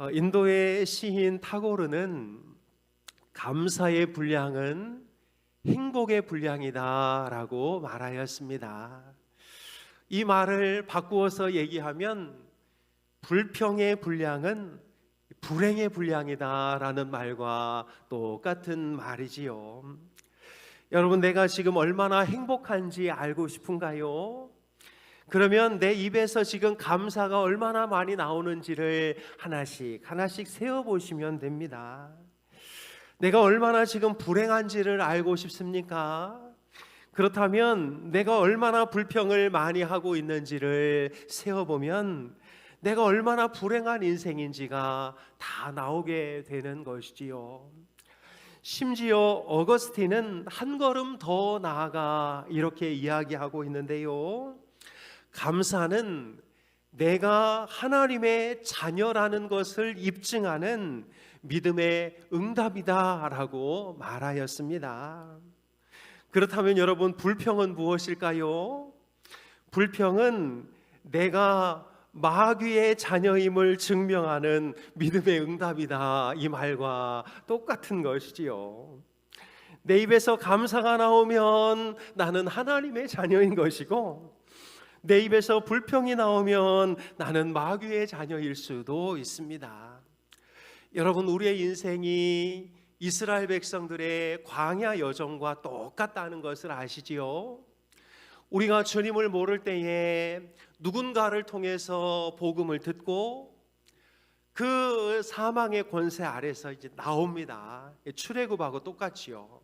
인도의 시인 타고르는 감사의 분량은 행복의 분량이다라고 말하였습니다. 이 말을 바꾸어서 얘기하면 불평의 분량은 불행의 분량이다라는 말과 똑같은 말이지요. 여러분, 내가 지금 얼마나 행복한지 알고 싶은가요? 그러면 내 입에서 지금 감사가 얼마나 많이 나오는지를 하나씩 세어보시면 됩니다. 내가 얼마나 지금 불행한지를 알고 싶습니까? 그렇다면 내가 얼마나 불평을 많이 하고 있는지를 세어보면 내가 얼마나 불행한 인생인지가 다 나오게 되는 것이지요. 심지어 어거스틴은 한 걸음 더 나아가 이렇게 이야기하고 있는데요. 감사는 내가 하나님의 자녀라는 것을 입증하는 믿음의 응답이다라고 말하였습니다. 그렇다면 여러분, 불평은 무엇일까요? 불평은 내가 마귀의 자녀임을 증명하는 믿음의 응답이다, 이 말과 똑같은 것이지요. 내 입에서 감사가 나오면 나는 하나님의 자녀인 것이고, 내 입에서 불평이 나오면 나는 마귀의 자녀일 수도 있습니다. 여러분, 우리의 인생이 이스라엘 백성들의 광야 여정과 똑같다는 것을 아시지요? 우리가 주님을 모를 때에 누군가를 통해서 복음을 듣고 그 사망의 권세 아래서 이제 나옵니다. 출애굽하고 똑같지요.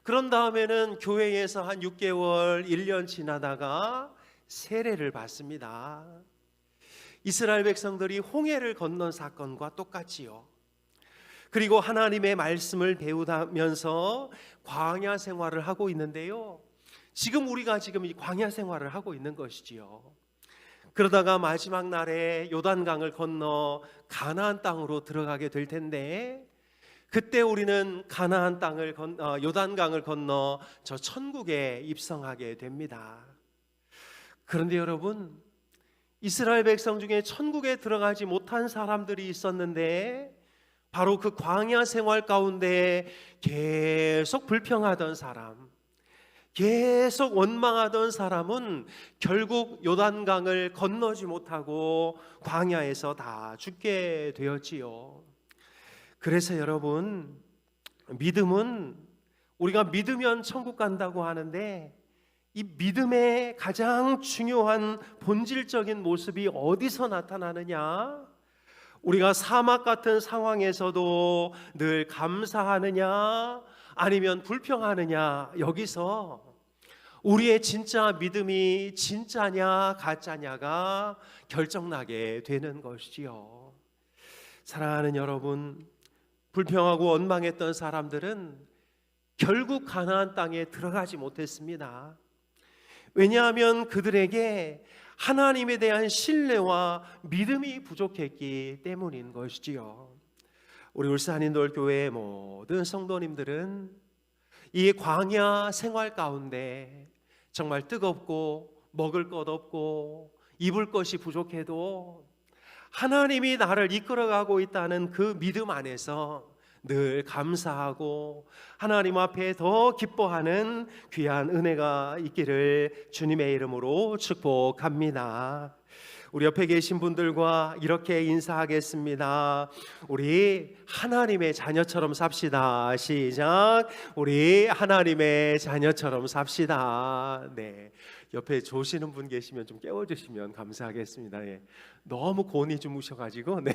그런 다음에는 교회에서 한 6개월, 1년 지나다가 세례를 받습니다. 이스라엘 백성들이 홍해를 건넌 사건과 똑같지요. 그리고 하나님의 말씀을 배우면서 광야 생활을 하고 있는데요. 지금 우리가 이 광야 생활을 하고 있는 것이지요. 그러다가 마지막 날에 요단강을 건너 가나안 땅으로 들어가게 될 텐데, 그때 우리는 요단강을 건너 저 천국에 입성하게 됩니다. 그런데 여러분, 이스라엘 백성 중에 천국에 들어가지 못한 사람들이 있었는데, 바로 그 광야 생활 가운데 계속 불평하던 사람, 계속 원망하던 사람은 결국 요단강을 건너지 못하고 광야에서 다 죽게 되었지요. 그래서 여러분, 믿음은 우리가 믿으면 천국 간다고 하는데, 이 믿음의 가장 중요한 본질적인 모습이 어디서 나타나느냐? 우리가 사막 같은 상황에서도 늘 감사하느냐 아니면 불평하느냐, 여기서 우리의 진짜 믿음이 진짜냐 가짜냐가 결정나게 되는 것이지요. 사랑하는 여러분, 불평하고 원망했던 사람들은 결국 가나안 땅에 들어가지 못했습니다. 왜냐하면 그들에게 하나님에 대한 신뢰와 믿음이 부족했기 때문인 것이지요. 우리 울산인돌교회의 모든 성도님들은 이 광야 생활 가운데 정말 뜨겁고 먹을 것 없고 입을 것이 부족해도 하나님이 나를 이끌어가고 있다는 그 믿음 안에서 늘 감사하고 하나님 앞에 더 기뻐하는 귀한 은혜가 있기를 주님의 이름으로 축복합니다. 우리 옆에 계신 분들과 이렇게 인사하겠습니다. 우리 하나님의 자녀처럼 삽시다. 시작. 우리 하나님의 자녀처럼 삽시다. 네, 옆에 조시는 분 계시면 좀 깨워주시면 감사하겠습니다. 예. 너무 곤히 주무셔가지고 네,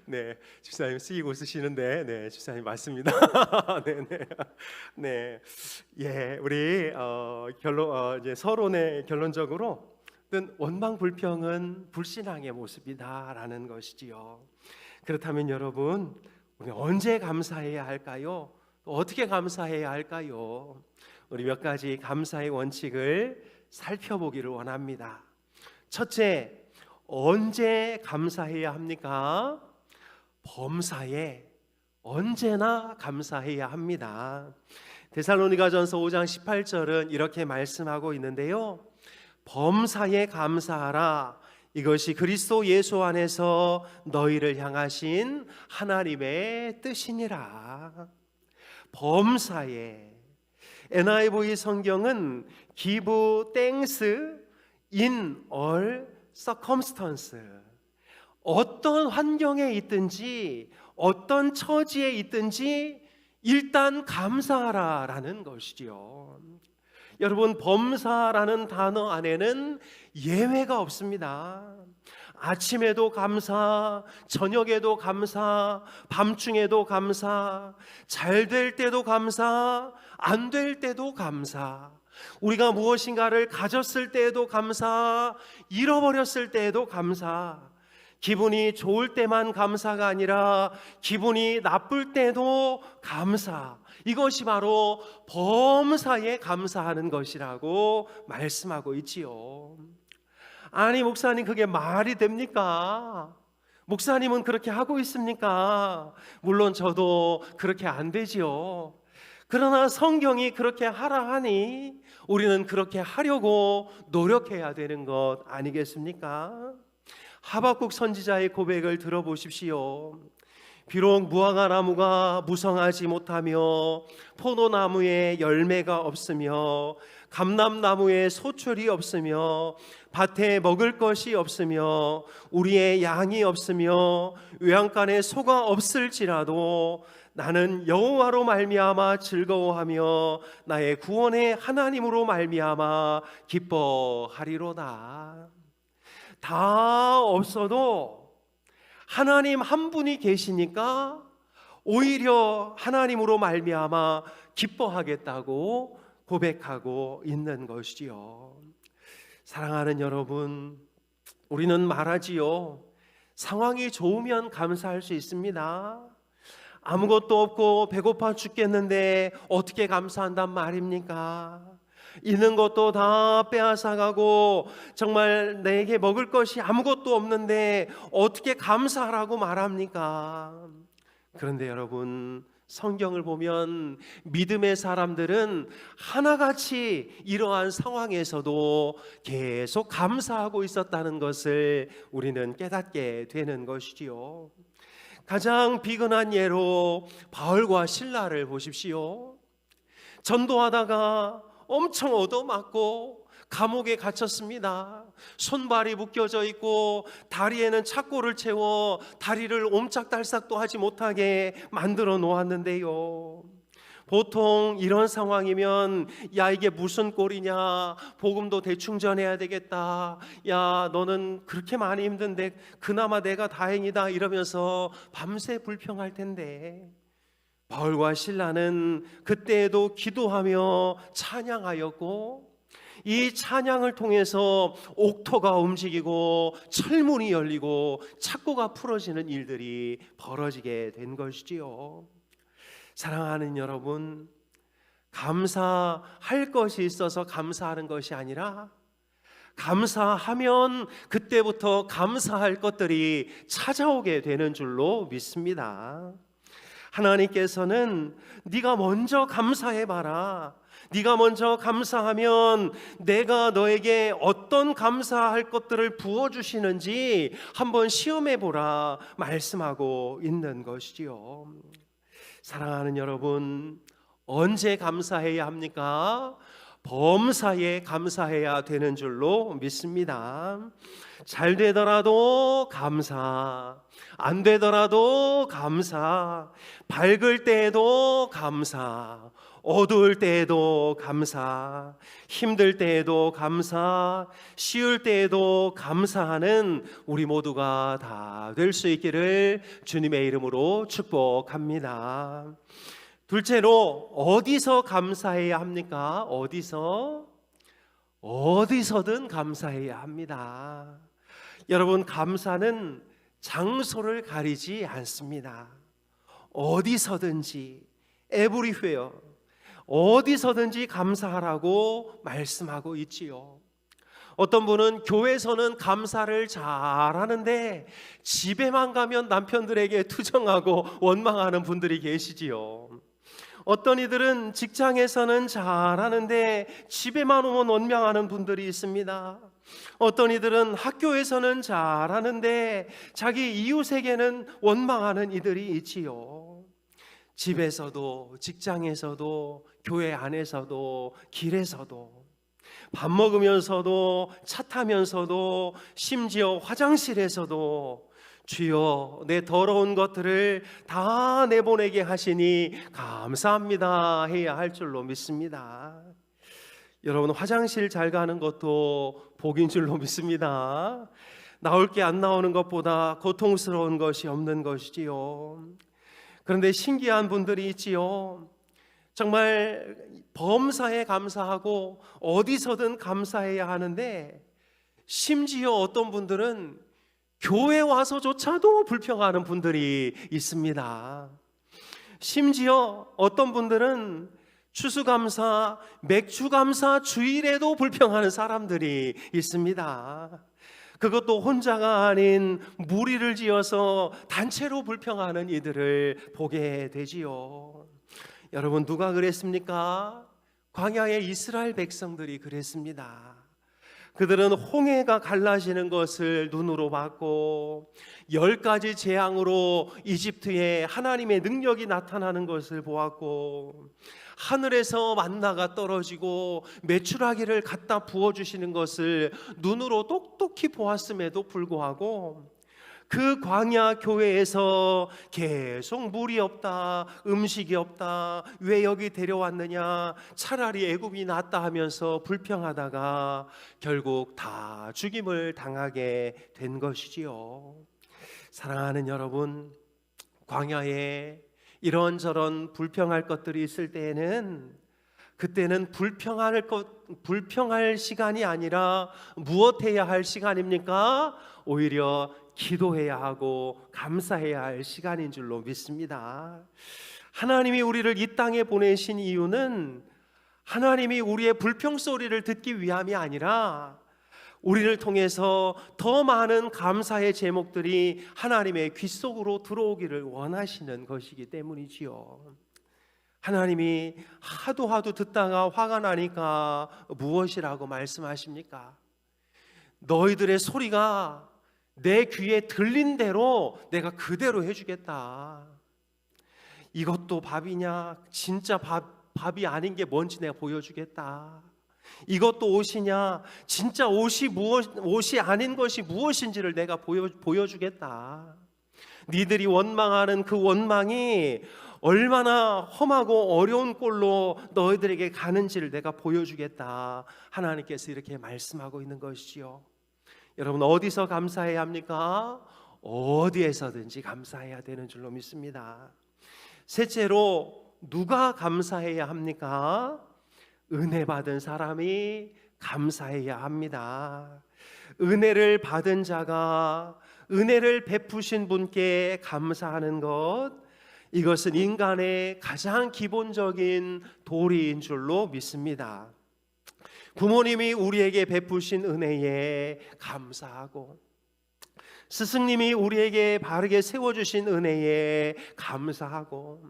네, 집사님 쓰이고 쓰시는데 네, 집사님 맞습니다. 네, 네, 네, 예, 우리 이제 서론의 결론적으로 원망 불평은 불신앙의 모습이다라는 것이지요. 그렇다면 여러분, 우리 언제 감사해야 할까요? 또 어떻게 감사해야 할까요? 우리 몇 가지 감사의 원칙을 살펴보기를 원합니다. 첫째, 언제 감사해야 합니까? 범사에 언제나 감사해야 합니다. 데살로니가전서 5장 18절은 이렇게 말씀하고 있는데요. 범사에 감사하라. 이것이 그리스도 예수 안에서 너희를 향하신 하나님의 뜻이니라. 범사에, NIV 성경은 give thanks in all circumstance, 어떤 환경에 있든지 어떤 처지에 있든지 일단 감사하라라는 것이지요. 여러분, 범사라는 단어 안에는 예외가 없습니다. 아침에도 감사, 저녁에도 감사, 밤중에도 감사, 잘 될 때도 감사, 안 될 때도 감사, 우리가 무엇인가를 가졌을 때에도 감사, 잃어버렸을 때에도 감사, 기분이 좋을 때만 감사가 아니라 기분이 나쁠 때도 감사, 이것이 바로 범사에 감사하는 것이라고 말씀하고 있지요. 아니 목사님, 그게 말이 됩니까? 목사님은 그렇게 하고 있습니까? 물론 저도 그렇게 안 되지요. 그러나 성경이 그렇게 하라 하니 우리는 그렇게 하려고 노력해야 되는 것 아니겠습니까? 하박국 선지자의 고백을 들어보십시오. 비록 무화과 나무가 무성하지 못하며 포도나무에 열매가 없으며 감람나무에 소출이 없으며 밭에 먹을 것이 없으며 우리의 양이 없으며 외양간에 소가 없을지라도 나는 여호와로 말미암아 즐거워하며 나의 구원의 하나님으로 말미암아 기뻐하리로다. 다 없어도 하나님 한 분이 계시니까 오히려 하나님으로 말미암아 기뻐하겠다고 고백하고 있는 것이지요. 사랑하는 여러분, 우리는 말하지요. 상황이 좋으면 감사할 수 있습니다. 아무것도 없고 배고파 죽겠는데 어떻게 감사한단 말입니까? 있는 것도 다 빼앗아가고 정말 내게 먹을 것이 아무것도 없는데 어떻게 감사하라고 말합니까? 그런데 여러분, 성경을 보면 믿음의 사람들은 하나같이 이러한 상황에서도 계속 감사하고 있었다는 것을 우리는 깨닫게 되는 것이지요. 가장 비근한 예로 바울과 실라를 보십시오. 전도하다가 엄청 얻어맞고 감옥에 갇혔습니다. 손발이 묶여져 있고 다리에는 착고를 채워 다리를 옴짝달싹도 하지 못하게 만들어 놓았는데요. 보통 이런 상황이면 야, 이게 무슨 꼴이냐, 복음도 대충 전해야 되겠다, 야, 너는 그렇게 많이 힘든데 그나마 내가 다행이다 이러면서 밤새 불평할 텐데, 바울과 실라는 그때에도 기도하며 찬양하였고 이 찬양을 통해서 옥토가 움직이고 철문이 열리고 착고가 풀어지는 일들이 벌어지게 된 것이지요. 사랑하는 여러분, 감사할 것이 있어서 감사하는 것이 아니라 감사하면 그때부터 감사할 것들이 찾아오게 되는 줄로 믿습니다. 하나님께서는 네가 먼저 감사해봐라, 네가 먼저 감사하면 내가 너에게 어떤 감사할 것들을 부어주시는지 한번 시험해보라 말씀하고 있는 것이지요. 사랑하는 여러분, 언제 감사해야 합니까? 범사에 감사해야 되는 줄로 믿습니다. 잘 되더라도 감사, 안 되더라도 감사, 밝을 때에도 감사, 어두울 때에도 감사, 힘들 때에도 감사, 쉬울 때에도 감사하는 우리 모두가 다 될 수 있기를 주님의 이름으로 축복합니다. 둘째로, 어디서 감사해야 합니까? 어디서든 감사해야 합니다. 여러분, 감사는 장소를 가리지 않습니다. 어디서든지, everywhere, 어디서든지 감사하라고 말씀하고 있지요. 어떤 분은 교회에서는 감사를 잘하는데 집에만 가면 남편들에게 투정하고 원망하는 분들이 계시지요. 어떤 이들은 직장에서는 잘하는데 집에만 오면 원망하는 분들이 있습니다. 어떤 이들은 학교에서는 잘하는데 자기 이웃에게는 원망하는 이들이 있지요. 집에서도, 직장에서도, 교회 안에서도, 길에서도, 밥 먹으면서도, 차 타면서도, 심지어 화장실에서도 주여, 내 더러운 것들을 다 내보내게 하시니 감사합니다 해야 할 줄로 믿습니다. 여러분, 화장실 잘 가는 것도 복인 줄로 믿습니다. 나올 게 안 나오는 것보다 고통스러운 것이 없는 것이지요. 그런데 신기한 분들이 있지요. 정말 범사에 감사하고 어디서든 감사해야 하는데, 심지어 어떤 분들은 교회 와서조차도 불평하는 분들이 있습니다. 심지어 어떤 분들은 추수감사, 맥주감사 주일에도 불평하는 사람들이 있습니다. 그것도 혼자가 아닌 무리를 지어서 단체로 불평하는 이들을 보게 되지요. 여러분, 누가 그랬습니까? 광야의 이스라엘 백성들이 그랬습니다. 그들은 홍해가 갈라지는 것을 눈으로 봤고 10가지 재앙으로 이집트에 하나님의 능력이 나타나는 것을 보았고 하늘에서 만나가 떨어지고 메추라기를 갖다 부어주시는 것을 눈으로 똑똑히 보았음에도 불구하고 그 광야 교회에서 계속 물이 없다, 음식이 없다, 왜 여기 데려왔느냐, 차라리 애굽이 낫다 하면서 불평하다가 결국 다 죽임을 당하게 된 것이지요. 사랑하는 여러분, 광야에 이런저런 불평할 것들이 있을 때에는 그때는 불평할 시간이 아니라 무엇 해야 할 시간입니까? 오히려 기도해야 하고 감사해야 할 시간인 줄로 믿습니다. 하나님이 우리를 이 땅에 보내신 이유는 하나님이 우리의 불평 소리를 듣기 위함이 아니라 우리를 통해서 더 많은 감사의 제목들이 하나님의 귀 속으로 들어오기를 원하시는 것이기 때문이지요. 하나님이 하도 듣다가 화가 나니까 무엇이라고 말씀하십니까? 너희들의 소리가 내 귀에 들린 대로 내가 그대로 해주겠다. 이것도 밥이냐? 진짜 밥이 아닌 게 뭔지 내가 보여주겠다. 이것도 옷이냐? 진짜 옷이 아닌 것이 무엇인지를 내가 보여주겠다. 니들이 원망하는 그 원망이 얼마나 험하고 어려운 꼴로 너희들에게 가는지를 내가 보여주겠다. 하나님께서 이렇게 말씀하고 있는 것이지요. 여러분, 어디서 감사해야 합니까? 어디에서든지 감사해야 되는 줄로 믿습니다. 셋째로, 누가 감사해야 합니까? 은혜 받은 사람이 감사해야 합니다. 은혜를 받은 자가 은혜를 베푸신 분께 감사하는 것, 이것은 인간의 가장 기본적인 도리인 줄로 믿습니다. 부모님이 우리에게 베푸신 은혜에 감사하고, 스승님이 우리에게 바르게 세워주신 은혜에 감사하고,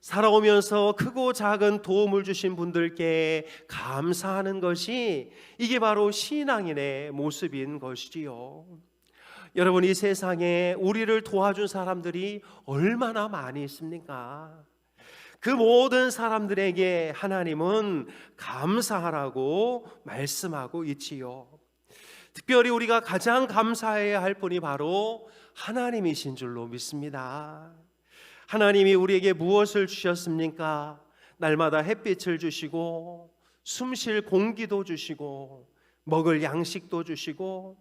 살아오면서 크고 작은 도움을 주신 분들께 감사하는 것이, 이게 바로 신앙인의 모습인 것이지요. 여러분, 이 세상에 우리를 도와준 사람들이 얼마나 많이 있습니까? 그 모든 사람들에게 하나님은 감사하라고 말씀하고 있지요. 특별히 우리가 가장 감사해야 할 분이 바로 하나님이신 줄로 믿습니다. 하나님이 우리에게 무엇을 주셨습니까? 날마다 햇빛을 주시고 숨 쉴 공기도 주시고 먹을 양식도 주시고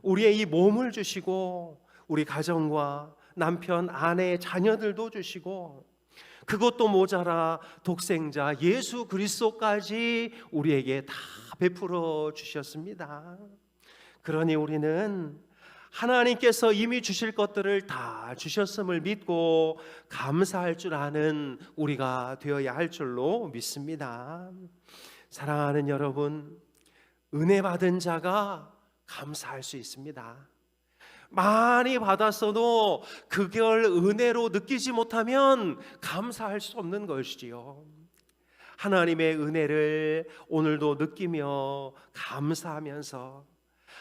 우리의 이 몸을 주시고 우리 가정과 남편, 아내, 자녀들도 주시고, 그것도 모자라 독생자 예수 그리스도까지 우리에게 다 베풀어 주셨습니다. 그러니 우리는 하나님께서 이미 주실 것들을 다 주셨음을 믿고 감사할 줄 아는 우리가 되어야 할 줄로 믿습니다. 사랑하는 여러분, 은혜 받은 자가 감사할 수 있습니다. 많이 받았어도 그걸 은혜로 느끼지 못하면 감사할 수 없는 것이지요. 하나님의 은혜를 오늘도 느끼며 감사하면서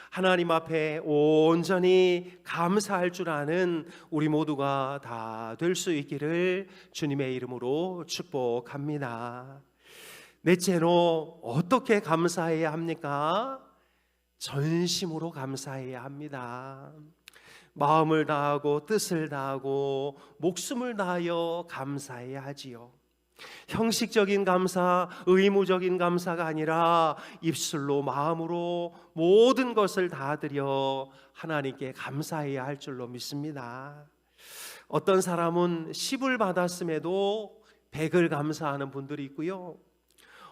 하나님 앞에 온전히 감사할 줄 아는 우리 모두가 다 될 수 있기를 주님의 이름으로 축복합니다. 넷째로 어떻게 감사해야 합니까? 전심으로 감사해야 합니다. 마음을 다하고 뜻을 다하고 목숨을 다하여 감사해야 하지요. 형식적인 감사, 의무적인 감사가 아니라 입술로 마음으로 모든 것을 다 드려 하나님께 감사해야 할 줄로 믿습니다. 어떤 사람은 10을 받았음에도 100을 감사하는 분들이 있고요,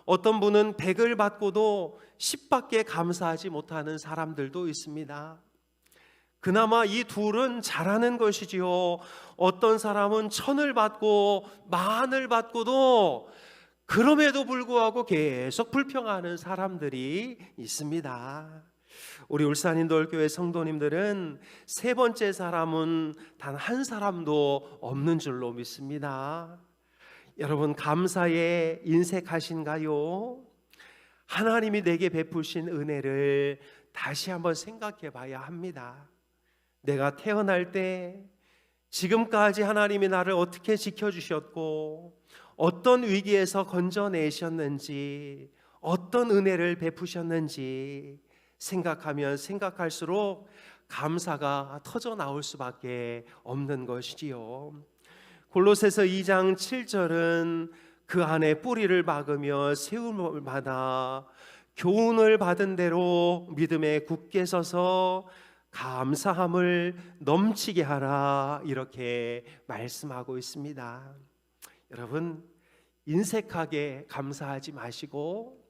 어떤 분은 100을 받고도 10밖에 감사하지 못하는 사람들도 있습니다. 그나마 이 둘은 잘하는 것이지요. 어떤 사람은 1000을 받고 10,000을 받고도 그럼에도 불구하고 계속 불평하는 사람들이 있습니다. 우리 울산인도교회 성도님들은 세 번째 사람은 단 한 사람도 없는 줄로 믿습니다. 여러분, 감사에 인색하신가요? 하나님이 내게 베푸신 은혜를 다시 한번 생각해 봐야 합니다. 내가 태어날 때 지금까지 하나님이 나를 어떻게 지켜주셨고 어떤 위기에서 건져내셨는지, 어떤 은혜를 베푸셨는지 생각하면 생각할수록 감사가 터져 나올 수밖에 없는 것이지요. 골로새서 2장 7절은 그 안에 뿌리를 박으며 세움을 받아 교훈을 받은 대로 믿음에 굳게 서서 감사함을 넘치게 하라, 이렇게 말씀하고 있습니다. 여러분, 인색하게 감사하지 마시고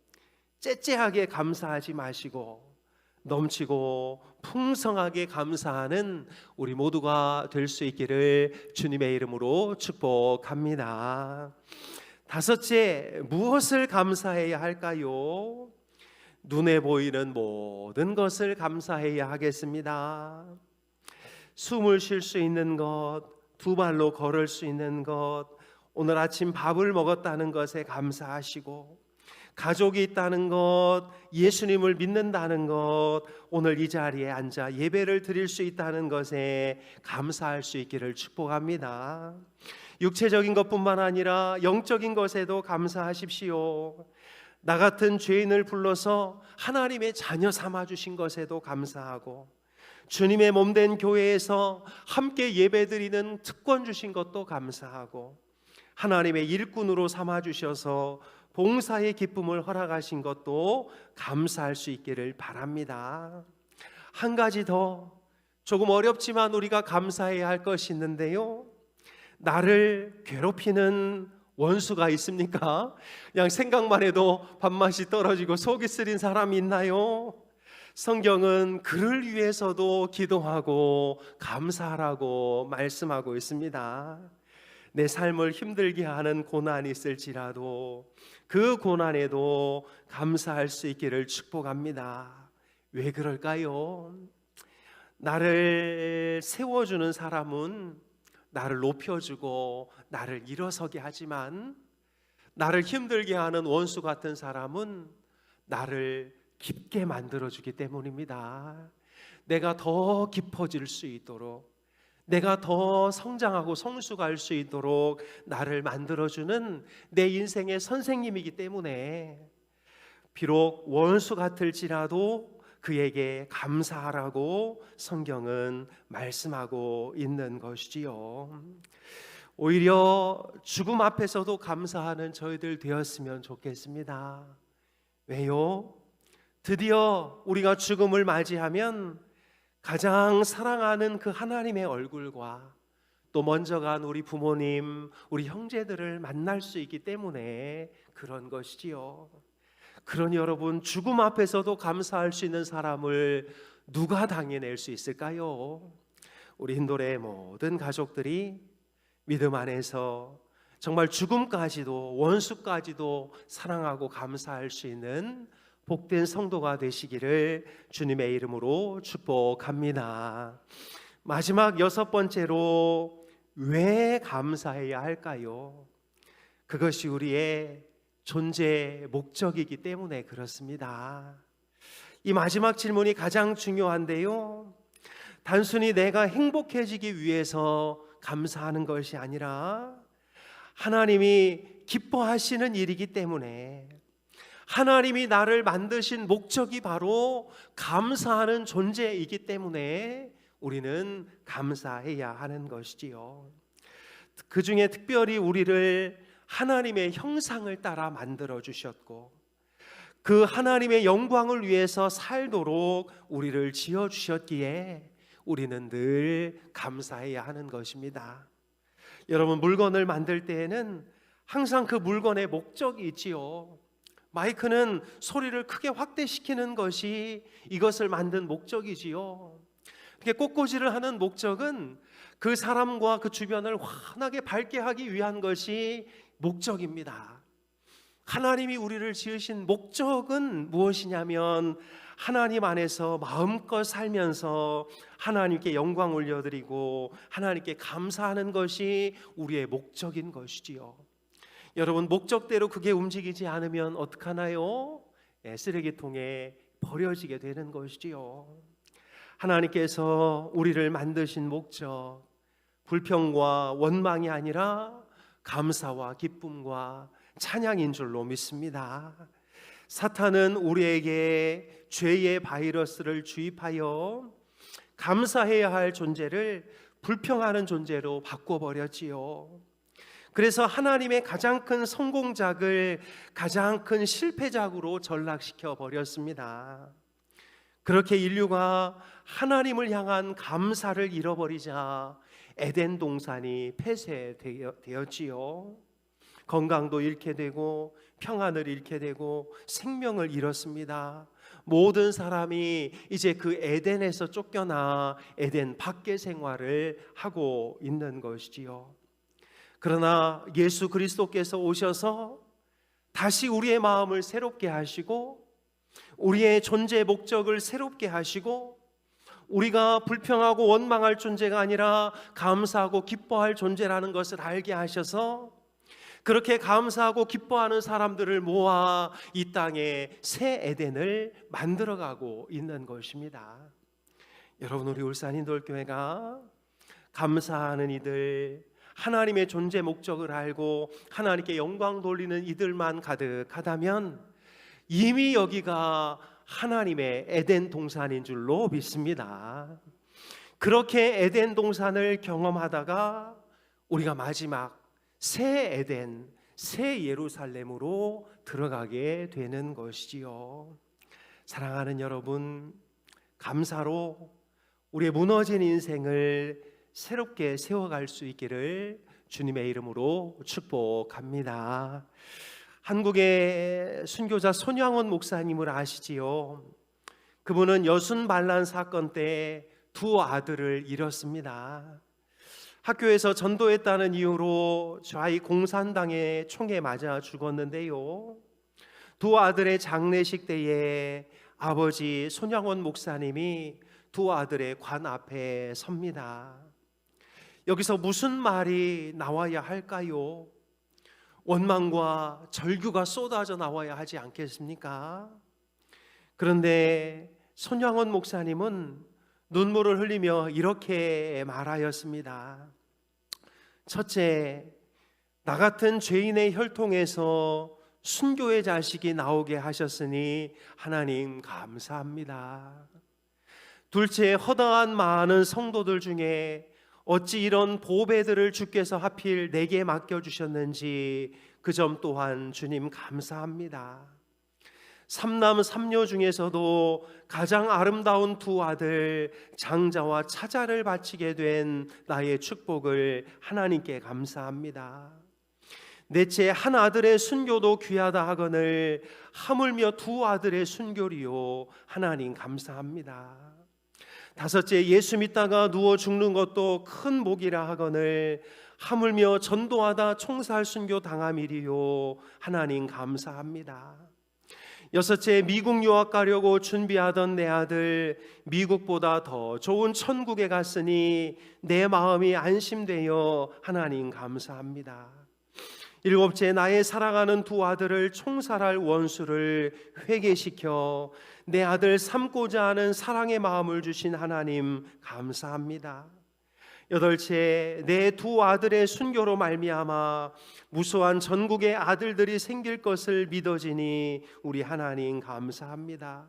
째째하게 감사하지 마시고 넘치고 풍성하게 감사하는 우리 모두가 될 수 있기를 주님의 이름으로 축복합니다. 다섯째, 무엇을 감사해야 할까요? 눈에 보이는 모든 것을 감사해야 하겠습니다. 숨을 쉴 수 있는 것, 두 발로 걸을 수 있는 것, 오늘 아침 밥을 먹었다는 것에 감사하시고, 가족이 있다는 것, 예수님을 믿는다는 것, 오늘 이 자리에 앉아 예배를 드릴 수 있다는 것에 감사할 수 있기를 축복합니다. 육체적인 것뿐만 아니라 영적인 것에도 감사하십시오. 나 같은 죄인을 불러서 하나님의 자녀 삼아주신 것에도 감사하고, 주님의 몸된 교회에서 함께 예배드리는 특권 주신 것도 감사하고, 하나님의 일꾼으로 삼아주셔서 봉사의 기쁨을 허락하신 것도 감사할 수 있기를 바랍니다. 한 가지 더, 조금 어렵지만 우리가 감사해야 할 것이 있는데요, 나를 괴롭히는 원수가 있습니까? 그냥 생각만 해도 밥맛이 떨어지고 속이 쓰린 사람이 있나요? 성경은 그를 위해서도 기도하고 감사하라고 말씀하고 있습니다. 내 삶을 힘들게 하는 고난이 있을지라도 그 고난에도 감사할 수 있기를 축복합니다. 왜 그럴까요? 나를 세워주는 사람은 나를 높여주고 나를 일어서게 하지만, 나를 힘들게 하는 원수 같은 사람은 나를 깊게 만들어주기 때문입니다. 내가 더 깊어질 수 있도록, 내가 더 성장하고 성숙할 수 있도록 나를 만들어주는 내 인생의 선생님이기 때문에, 비록 원수 같을지라도 그에게 감사하라고 성경은 말씀하고 있는 것이지요. 오히려 죽음 앞에서도 감사하는 저희들 되었으면 좋겠습니다. 왜요? 드디어 우리가 죽음을 맞이하면 가장 사랑하는 그 하나님의 얼굴과 또 먼저 간 우리 부모님, 우리 형제들을 만날 수 있기 때문에 그런 것이지요. 그러니 여러분, 죽음 앞에서도 감사할 수 있는 사람을 누가 당해낼 수 있을까요? 우리 힌도의 모든 가족들이 믿음 안에서 정말 죽음까지도, 원수까지도 사랑하고 감사할 수 있는 복된 성도가 되시기를 주님의 이름으로 축복합니다. 마지막 여섯 번째로, 왜 감사해야 할까요? 그것이 우리의 존재의 목적이기 때문에 그렇습니다. 이 마지막 질문이 가장 중요한데요. 단순히 내가 행복해지기 위해서 감사하는 것이 아니라 하나님이 기뻐하시는 일이기 때문에, 하나님이 나를 만드신 목적이 바로 감사하는 존재이기 때문에 우리는 감사해야 하는 것이지요. 그 중에 특별히 우리를 하나님의 형상을 따라 만들어 주셨고, 그 하나님의 영광을 위해서 살도록 우리를 지어 주셨기에 우리는 늘 감사해야 하는 것입니다. 여러분, 물건을 만들 때에는 항상 그 물건의 목적이 있지요. 마이크는 소리를 크게 확대시키는 것이 이것을 만든 목적이지요. 이렇게 꽃꽂이를 하는 목적은 그 사람과 그 주변을 환하게 밝게 하기 위한 것이 목적입니다. 하나님이 우리를 지으신 목적은 무엇이냐면, 하나님 안에서 마음껏 살면서 하나님께 영광 올려드리고 하나님께 감사하는 것이 우리의 목적인 것이지요. 여러분, 목적대로 그게 움직이지 않으면 어떡하나요? 쓰레기통에 버려지게 되는 것이지요. 하나님께서 우리를 만드신 목적, 불평과 원망이 아니라 감사와 기쁨과 찬양인 줄로 믿습니다. 사탄은 우리에게 죄의 바이러스를 주입하여 감사해야 할 존재를 불평하는 존재로 바꿔버렸지요. 그래서 하나님의 가장 큰 성공작을 가장 큰 실패작으로 전락시켜 버렸습니다. 그렇게 인류가 하나님을 향한 감사를 잃어버리자 에덴 동산이 폐쇄되었지요. 건강도 잃게 되고 평안을 잃게 되고 생명을 잃었습니다. 모든 사람이 이제 그 에덴에서 쫓겨나 에덴 밖의 생활을 하고 있는 것이지요. 그러나 예수 그리스도께서 오셔서 다시 우리의 마음을 새롭게 하시고 우리의 존재 목적을 새롭게 하시고, 우리가 불평하고 원망할 존재가 아니라 감사하고 기뻐할 존재라는 것을 알게 하셔서 그렇게 감사하고 기뻐하는 사람들을 모아 이 땅에 새 에덴을 만들어가고 있는 것입니다. 여러분, 우리 울산인돌교회가 감사하는 이들, 하나님의 존재 목적을 알고 하나님께 영광 돌리는 이들만 가득하다면 이미 여기가 하나님의 에덴 동산인 줄로 믿습니다. 그렇게 에덴 동산을 경험하다가 우리가 마지막 새 에덴, 새 예루살렘으로 들어가게 되는 것이지요. 사랑하는 여러분, 감사로 우리의 무너진 인생을 새롭게 세워갈 수 있기를 주님의 이름으로 축복합니다. 한국의 순교자 손양원 목사님을 아시지요? 그분은 여순 반란 사건 때 두 아들을 잃었습니다. 학교에서 전도했다는 이유로 좌익 공산당의 총에 맞아 죽었는데요, 두 아들의 장례식 때에 아버지 손양원 목사님이 두 아들의 관 앞에 섭니다. 여기서 무슨 말이 나와야 할까요? 원망과 절규가 쏟아져 나와야 하지 않겠습니까? 그런데 손양원 목사님은 눈물을 흘리며 이렇게 말하였습니다. 첫째, 나 같은 죄인의 혈통에서 순교의 자식이 나오게 하셨으니 하나님 감사합니다. 둘째, 허다한 많은 성도들 중에 어찌 이런 보배들을 주께서 하필 내게 맡겨주셨는지 그 점 또한 주님 감사합니다. 삼남 삼녀 중에서도 가장 아름다운 두 아들 장자와 차자를 바치게 된 나의 축복을 하나님께 감사합니다. 넷째, 한 아들의 순교도 귀하다 하거늘 하물며 두 아들의 순교리요 하나님 감사합니다. 다섯째, 예수 믿다가 누워 죽는 것도 큰 복이라 하거늘 하물며 전도하다 총살 순교 당함이리요 하나님 감사합니다. 여섯째, 미국 유학 가려고 준비하던 내 아들 미국보다 더 좋은 천국에 갔으니 내 마음이 안심되어 하나님 감사합니다. 일곱째, 나의 사랑하는 두 아들을 총살할 원수를 회개시켜 내 아들 삼고자 하는 사랑의 마음을 주신 하나님 감사합니다. 여덟째, 내 두 아들의 순교로 말미암아 무수한 전국의 아들들이 생길 것을 믿어지니 우리 하나님 감사합니다.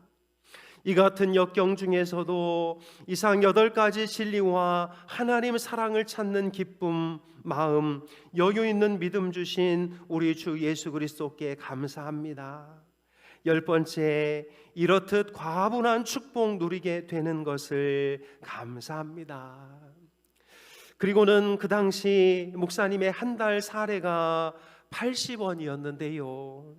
이 같은 역경 중에서도 이상 8가지 진리와 하나님 사랑을 찾는 기쁨, 마음, 여유 있는 믿음 주신 우리 주 예수 그리스도께 감사합니다. 10번째, 이렇듯 과분한 축복 누리게 되는 것을 감사합니다. 그리고는 그 당시 목사님의 한 달 사례가 80원이었는데요.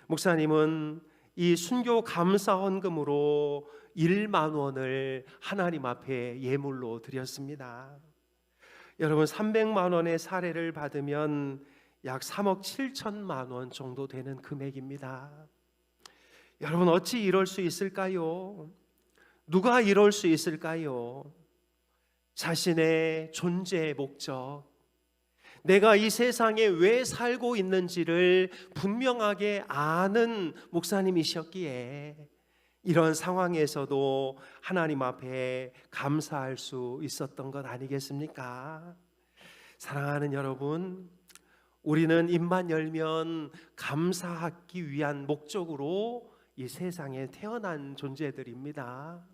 목사님은 이 순교 감사 헌금으로 1만 원을 하나님 앞에 예물로 드렸습니다. 여러분, 300만 원의 사례를 받으면 약 3억 7천만 원 정도 되는 금액입니다. 여러분, 어찌 이럴 수 있을까요? 누가 이럴 수 있을까요? 자신의 존재의 목적, 내가 이 세상에 왜 살고 있는지를 분명하게 아는 목사님이셨기에 이런 상황에서도 하나님 앞에 감사할 수 있었던 것 아니겠습니까? 사랑하는 여러분, 우리는 입만 열면 감사하기 위한 목적으로 이 세상에 태어난 존재들입니다.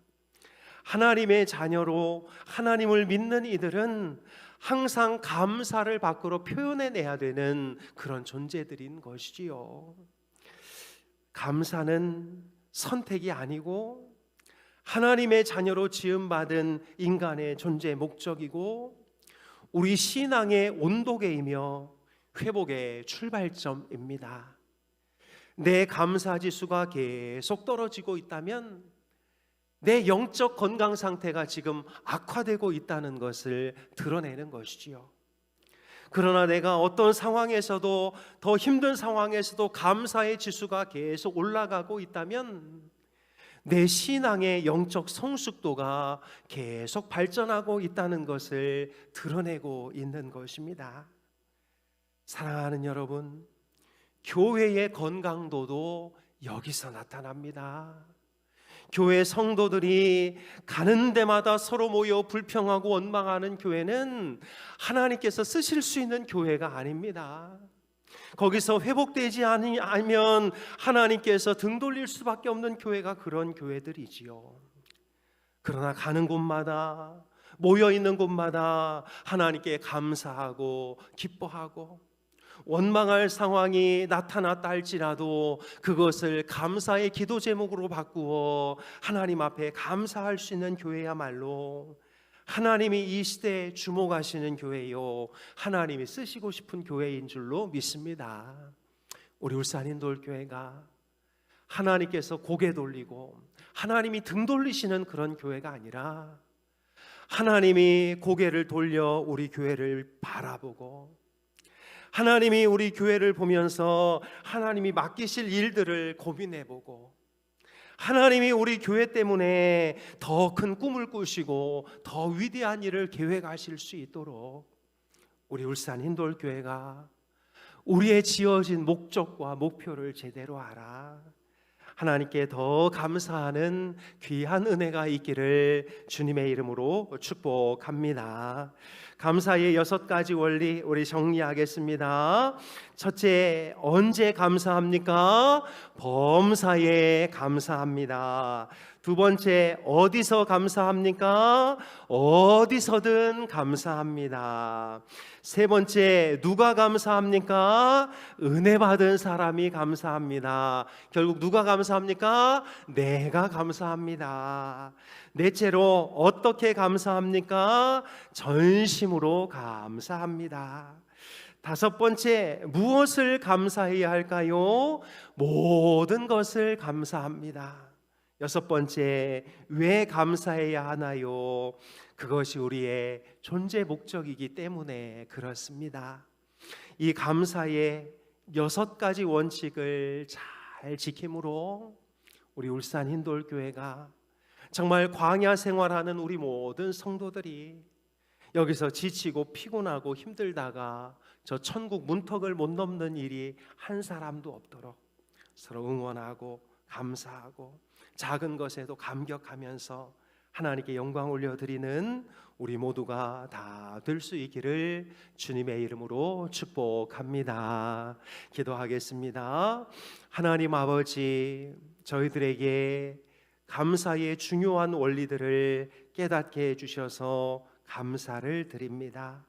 하나님의 자녀로 하나님을 믿는 이들은 항상 감사를 밖으로 표현해내야 되는 그런 존재들인 것이지요. 감사는 선택이 아니고 하나님의 자녀로 지음받은 인간의 존재 목적이고 우리 신앙의 온도계이며 회복의 출발점입니다. 내 감사 지수가 계속 떨어지고 있다면 내 영적 건강 상태가 지금 악화되고 있다는 것을 드러내는 것이지요. 그러나 내가 어떤 상황에서도, 더 힘든 상황에서도 감사의 지수가 계속 올라가고 있다면 내 신앙의 영적 성숙도가 계속 발전하고 있다는 것을 드러내고 있는 것입니다. 사랑하는 여러분, 교회의 건강도도 여기서 나타납니다. 교회 성도들이 가는 데마다 서로 모여 불평하고 원망하는 교회는 하나님께서 쓰실 수 있는 교회가 아닙니다. 거기서 회복되지 않으면 하나님께서 등 돌릴 수밖에 없는 교회가 그런 교회들이지요. 그러나 가는 곳마다, 모여 있는 곳마다 하나님께 감사하고 기뻐하고 원망할 상황이 나타났다 할지라도 그것을 감사의 기도 제목으로 바꾸어 하나님 앞에 감사할 수 있는 교회야말로 하나님이 이 시대에 주목하시는 교회요, 하나님이 쓰시고 싶은 교회인 줄로 믿습니다. 우리 울산 인도교회가 하나님께서 고개 돌리고 하나님이 등 돌리시는 그런 교회가 아니라 하나님이 고개를 돌려 우리 교회를 바라보고 하나님이 우리 교회를 보면서 하나님이 맡기실 일들을 고민해보고 하나님이 우리 교회 때문에 더 큰 꿈을 꾸시고 더 위대한 일을 계획하실 수 있도록 우리 울산 힌돌교회가 우리의 지어진 목적과 목표를 제대로 알아 하나님께 더 감사하는 귀한 은혜가 있기를 주님의 이름으로 축복합니다. 감사의 6가지 원리 우리 정리하겠습니다. 첫째, 언제 감사합니까? 범사에 감사합니다. 두 번째, 어디서 감사합니까? 어디서든 감사합니다. 세 번째, 누가 감사합니까? 은혜 받은 사람이 감사합니다. 결국 누가 감사합니까? 내가 감사합니다. 넷째로, 어떻게 감사합니까? 전심으로 감사합니다. 다섯 번째, 무엇을 감사해야 할까요? 모든 것을 감사합니다. 여섯 번째, 왜 감사해야 하나요? 그것이 우리의 존재 목적이기 때문에 그렇습니다. 이 감사의 6가지 원칙을 잘 지킴으로 우리 울산 힌돌교회가 정말 광야 생활하는 우리 모든 성도들이 여기서 지치고 피곤하고 힘들다가 저 천국 문턱을 못 넘는 일이 한 사람도 없도록 서로 응원하고 감사하고 작은 것에도 감격하면서 하나님께 영광 올려드리는 우리 모두가 다 될 수 있기를 주님의 이름으로 축복합니다. 기도하겠습니다. 하나님 아버지, 저희들에게 감사의 중요한 원리들을 깨닫게 해주셔서 감사를 드립니다.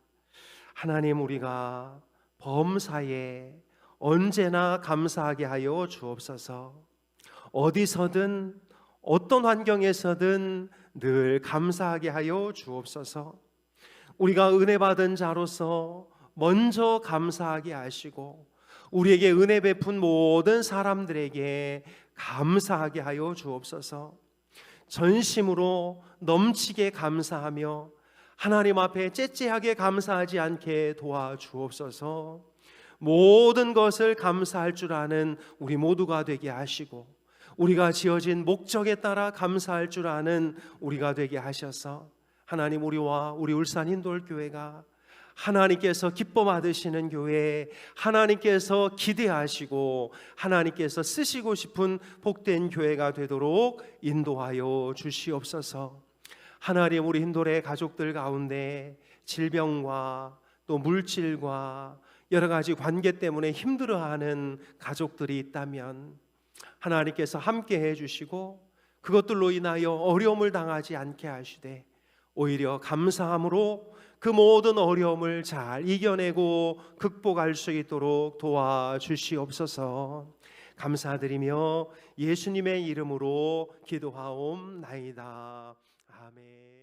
하나님, 우리가 범사에 언제나 감사하게 하여 주옵소서. 어디서든 어떤 환경에서든 늘 감사하게 하여 주옵소서. 우리가 은혜 받은 자로서 먼저 감사하게 하시고 우리에게 은혜 베푼 모든 사람들에게 감사하게 하여 주옵소서. 전심으로 넘치게 감사하며 하나님 앞에 째째하게 감사하지 않게 도와주옵소서. 모든 것을 감사할 줄 아는 우리 모두가 되게 하시고 우리가 지어진 목적에 따라 감사할 줄 아는 우리가 되게 하셔서 하나님, 우리와 우리 울산 인돌교회가 하나님께서 기뻐 받으시는 교회, 하나님께서 기대하시고 하나님께서 쓰시고 싶은 복된 교회가 되도록 인도하여 주시옵소서. 하나님, 우리 인돌의 가족들 가운데 질병과 또 물질과 여러 가지 관계 때문에 힘들어하는 가족들이 있다면 하나님께서 함께 해주시고 그것들로 인하여 어려움을 당하지 않게 하시되 오히려 감사함으로 그 모든 어려움을 잘 이겨내고 극복할 수 있도록 도와주시옵소서. 감사드리며 예수님의 이름으로 기도하옵나이다. 아멘.